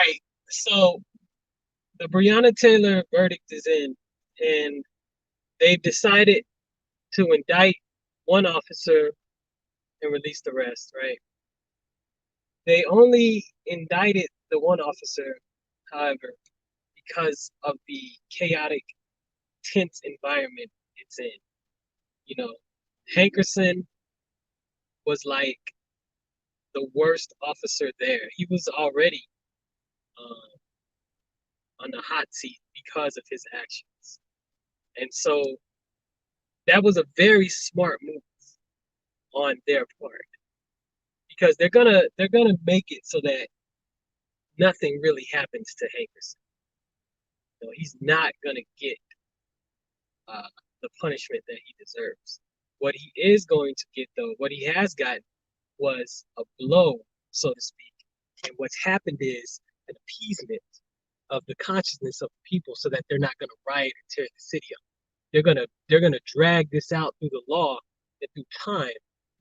right. So the Breonna Taylor verdict is in, and they've decided to indict one officer and release the rest, right? They only indicted the one officer, however, because of the chaotic, tense environment it's in. You know, Hankerson was like the worst officer there. He was already on the hot seat because of his actions. And so that was a very smart move on their part because they're gonna make it so that nothing really happens to Hankerson. So he's not gonna get uh, the punishment that he deserves. What he is going to get, though, what he has gotten was a blow, so to speak. And what's happened is an appeasement of the consciousness of people so that they're not going to riot and tear the city up. They're gonna drag this out through the law and through time,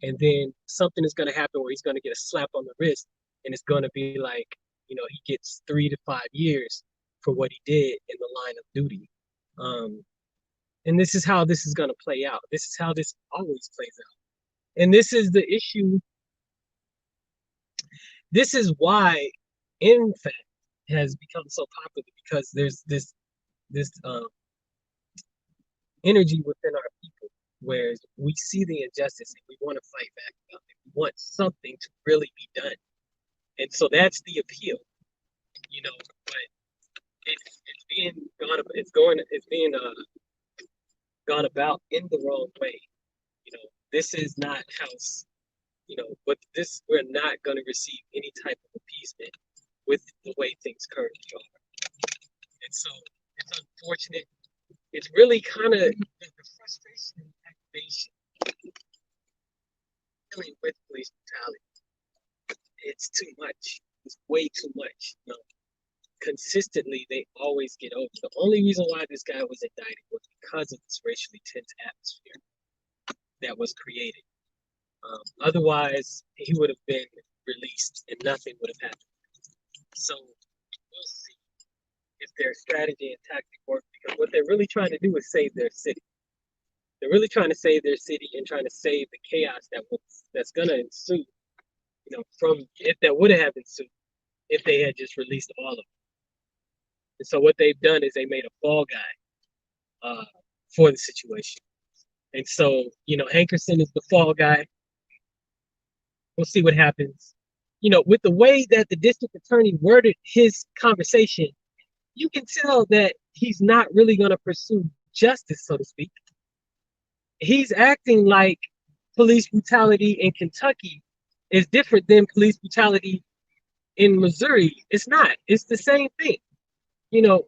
and then something is gonna happen where he's gonna get a slap on the wrist, and it's gonna be like, he gets 3 to 5 years for what he did in the line of duty. And this is how this is gonna play out. This is how this always plays out. And this is the issue. This is why, in fact, it has become so popular because there's this energy within our people where we see the injustice and we want to fight back about it. We want something to really be done. And so that's the appeal, but it's being gone about in the wrong way. This is not how, but this, we're not going to receive any type of appeasement with the way things currently are. And so it's unfortunate. It's really kind of the frustration and activation dealing with police brutality. It's too much. It's way too much. Consistently, they always get over. The only reason why this guy was indicted was because of this racially tense atmosphere that was created. Otherwise, he would have been released and nothing would have happened. So we'll see if their strategy and tactic work, because what they're really trying to do is save their city. They're really trying to save their city and trying to save the chaos that's gonna ensue. From if that would have ensued if they had just released all of them. And so what they've done is they made a fall guy for the situation. And so Hankerson is the fall guy. We'll see what happens. With the way that the district attorney worded his conversation, you can tell that he's not really going to pursue justice, so to speak. He's acting like police brutality in Kentucky is different than police brutality in Missouri. It's not. It's the same thing.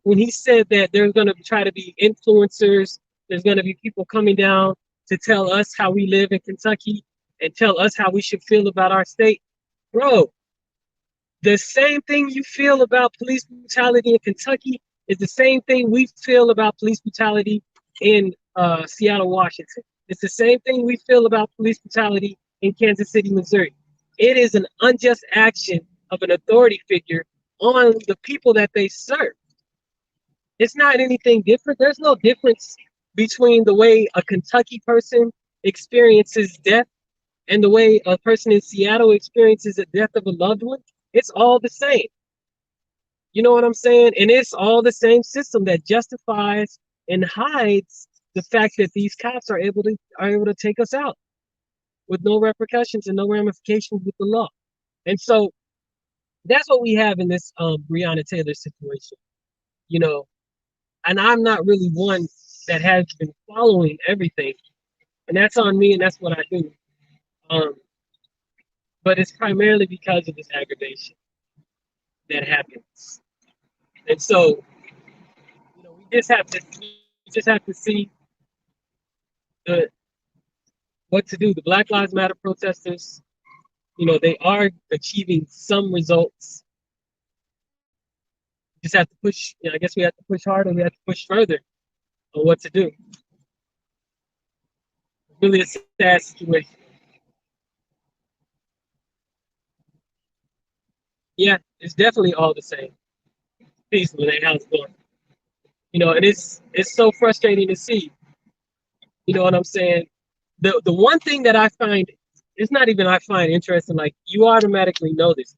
When he said that there's going to try to be influencers, there's going to be people coming down to tell us how we live in Kentucky and tell us how we should feel about our state. Bro, the same thing you feel about police brutality in Kentucky is the same thing we feel about police brutality in Seattle, Washington. It's the same thing we feel about police brutality in Kansas City, Missouri. It is an unjust action of an authority figure on the people that they serve. It's not anything different. There's no difference between the way a Kentucky person experiences death and the way a person in Seattle experiences the death of a loved one. It's all the same. You know what I'm saying? And it's all the same system that justifies and hides the fact that these cops are able to take us out with no repercussions and no ramifications with the law. And so that's what we have in this Breonna Taylor situation. And I'm not really one that has been following everything, and that's on me, and that's what I do. But it's primarily because of this aggravation that happens, and so we just have to see the what to do. The Black Lives Matter protesters, they are achieving some results. Just have to push. I guess we have to push harder. We have to push further on what to do. It's really a sad situation. Yeah, it's definitely all the same. Peace, Lene. How's it going? And it's so frustrating to see. You know what I'm saying? The one thing that I find, it's not even I find interesting. Like, you automatically know this,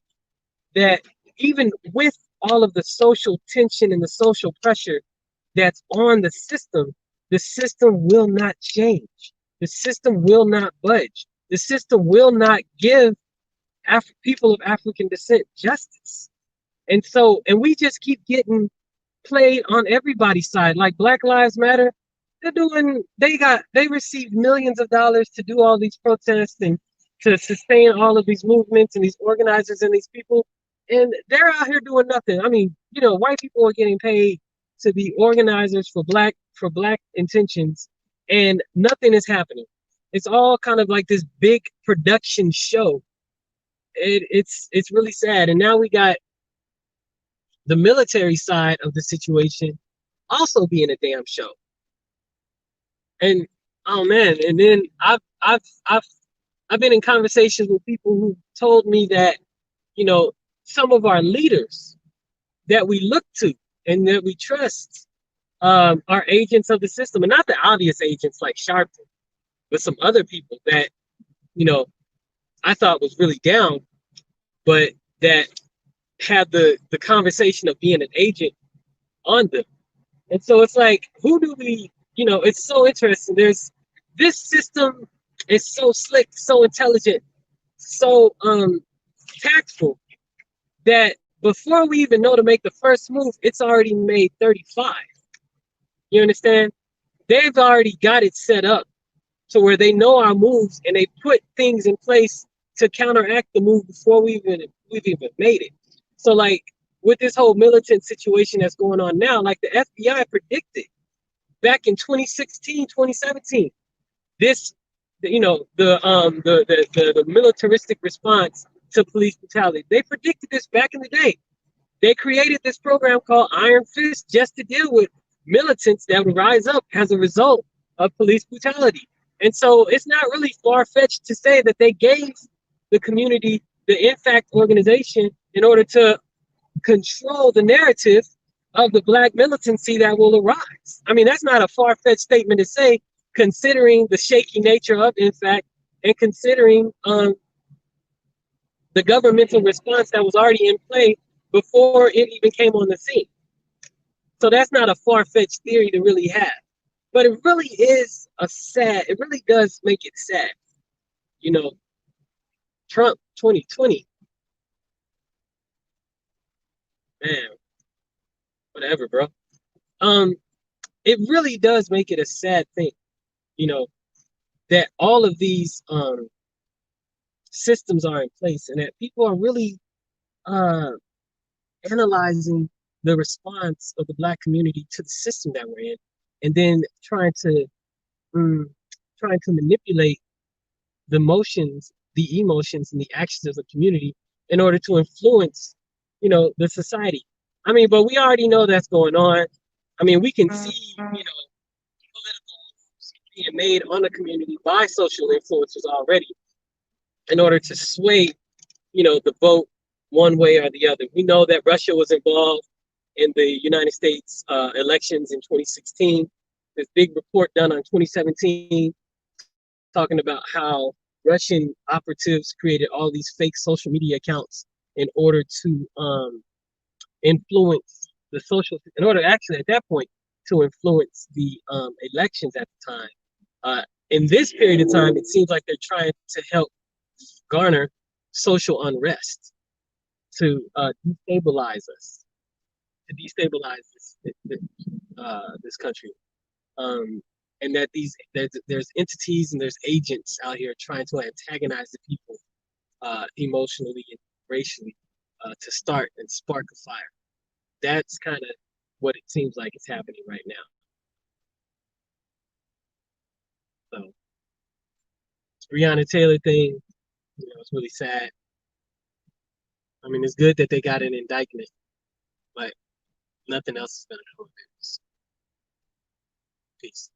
that even with all of the social tension and the social pressure that's on the system will not change. The system will not budge. The system will not give people of African descent justice. And we just keep getting played on everybody's side. Like Black Lives Matter, they received millions of dollars to do all these protests and to sustain all of these movements and these organizers and these people, and they're out here doing nothing. I mean, white people are getting paid to be organizers for black intentions, and nothing is happening. It's all kind of like this big production show. It's really sad. And now we got the military side of the situation also being a damn show. And oh man, and then I've been in conversations with people who told me that, you know, some of our leaders that we look to and that we trust are agents of the system, and not the obvious agents like Sharpton, but some other people that, you know, I thought was really down, but that had the conversation of being an agent on them. And so it's like, who do we, it's so interesting. This system is so slick, so intelligent, so tactful, that before we even know to make the first move, it's already made 35. You understand? They've already got it set up to where they know our moves, and they put things in place to counteract the move before we've even made it. So like with this whole militant situation that's going on now, like the FBI predicted back in 2016, 2017, this, the militaristic response to police brutality. They predicted this back in the day. They created this program called Iron Fist just to deal with militants that would rise up as a result of police brutality. And so it's not really far-fetched to say that they gave the community the INFACT organization in order to control the narrative of the black militancy that will arise. I mean, that's not a far-fetched statement to say, considering the shaky nature of INFACT and considering the governmental response that was already in play before it even came on the scene. So that's not a far-fetched theory to really have. But it really it really does make it sad. You know, Trump 2020, man, whatever, bro. Um, it really does make it a sad thing, you know, that all of these systems are in place and that people are really uh, analyzing the response of the black community to the system that we're in, and then um, trying to manipulate the emotions, and the actions of the community in order to influence, the society. I mean, but we already know that's going on. I mean, we can see, political moves being made on the community by social influencers already in order to sway, the vote one way or the other. We know that Russia was involved in the United States elections in 2016. This big report done on 2017 talking about how Russian operatives created all these fake social media accounts in order to influence in order actually at that point to influence the elections at the time. In this period of time, it seems like they're trying to help garner social unrest to destabilize us, to destabilize this country. And that there's entities and there's agents out here trying to antagonize the people emotionally and racially to start and spark a fire. That's kind of what it seems like is happening right now. So, Breonna Taylor thing, it's really sad. I mean, it's good that they got an indictment, but nothing else is going to help it. Peace.